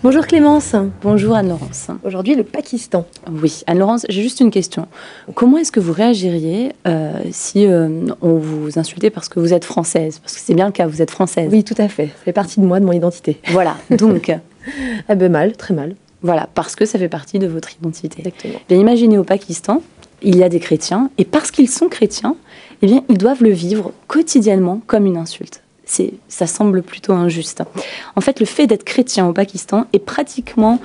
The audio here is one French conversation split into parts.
Bonjour Clémence. Bonjour Anne-Laurence. Aujourd'hui le Pakistan. Oui, Anne-Laurence, j'ai juste une question. Comment est-ce que vous réagiriez si on vous insultait parce que vous êtes française? Parce que c'est bien le cas, vous êtes française. Oui, tout à fait. Ça fait partie de moi, de mon identité. Voilà, donc... Ah ben mal, très mal. Voilà, parce que ça fait partie de votre identité. Exactement. Bien, imaginez au Pakistan, il y a des chrétiens, et parce qu'ils sont chrétiens, eh bien, ils doivent le vivre quotidiennement comme une insulte. Ça semble plutôt injuste. En fait, le fait d'être chrétien au Pakistan est pratiquement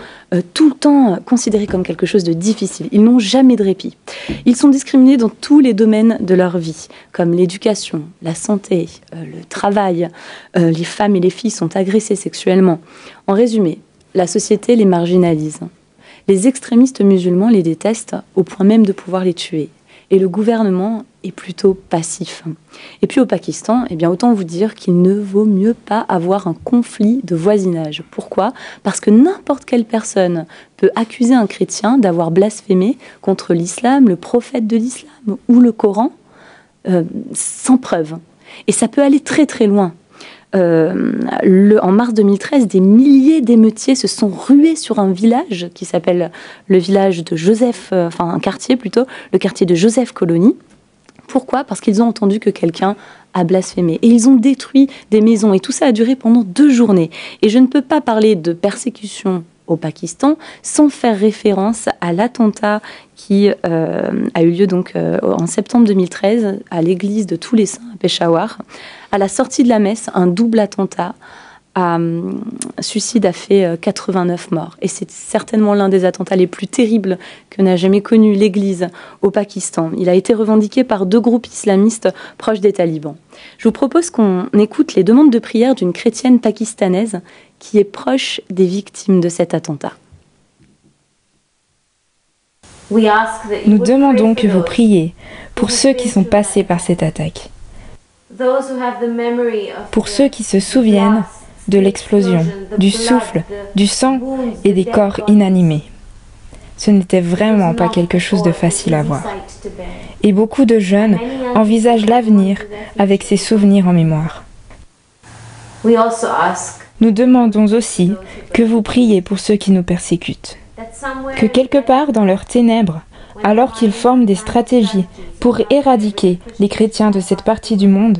tout le temps considéré comme quelque chose de difficile. Ils n'ont jamais de répit. Ils sont discriminés dans tous les domaines de leur vie, comme l'éducation, la santé, le travail. Les femmes et les filles sont agressées sexuellement. En résumé, la société les marginalise. Les extrémistes musulmans les détestent au point même de pouvoir les tuer. Et le gouvernement est plutôt passif. Et puis au Pakistan, eh bien, autant vous dire qu'il ne vaut mieux pas avoir un conflit de voisinage. Pourquoi? Parce que n'importe quelle personne peut accuser un chrétien d'avoir blasphémé contre l'islam, le prophète de l'islam ou le Coran, sans preuve. Et ça peut aller très très loin. En mars 2013, des milliers d'émeutiers se sont rués sur un village qui s'appelle le village de Joseph, enfin un quartier plutôt, le quartier de Joseph Colony. Pourquoi? Parce qu'ils ont entendu que quelqu'un a blasphémé. Et ils ont détruit des maisons. Et tout ça a duré pendant 2 journées. Et je ne peux pas parler de persécution au Pakistan sans faire référence à l'attentat qui a eu lieu donc en septembre 2013 à l'église de Tous les Saints à Peshawar. À la sortie de la messe, un double attentat suicide a fait 89 morts. Et c'est certainement l'un des attentats les plus terribles que n'a jamais connu l'Église au Pakistan. Il a été revendiqué par 2 groupes islamistes proches des talibans. Je vous propose qu'on écoute les demandes de prière d'une chrétienne pakistanaise qui est proche des victimes de cet attentat. Nous demandons que vous priez pour ceux qui sont passés par cette attaque, pour ceux qui se souviennent de l'explosion, du souffle, du sang et des corps inanimés. Ce n'était vraiment pas quelque chose de facile à voir. Et beaucoup de jeunes envisagent l'avenir avec ces souvenirs en mémoire. Nous demandons aussi que vous priez pour ceux qui nous persécutent. Que quelque part dans leurs ténèbres, alors qu'ils forment des stratégies pour éradiquer les chrétiens de cette partie du monde,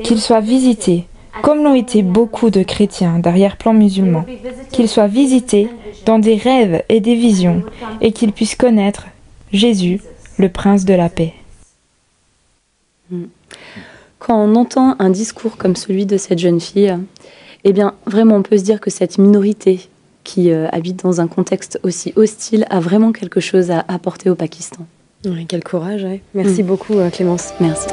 qu'ils soient visités, comme l'ont été beaucoup de chrétiens d'arrière-plan musulman, qu'ils soient visités dans des rêves et des visions, et qu'ils puissent connaître Jésus, le prince de la paix. Quand on entend un discours comme celui de cette jeune fille, eh bien, vraiment, on peut se dire que cette minorité qui habite dans un contexte aussi hostile a vraiment quelque chose à apporter au Pakistan. Oui, quel courage. Ouais. Merci beaucoup Clémence. Merci.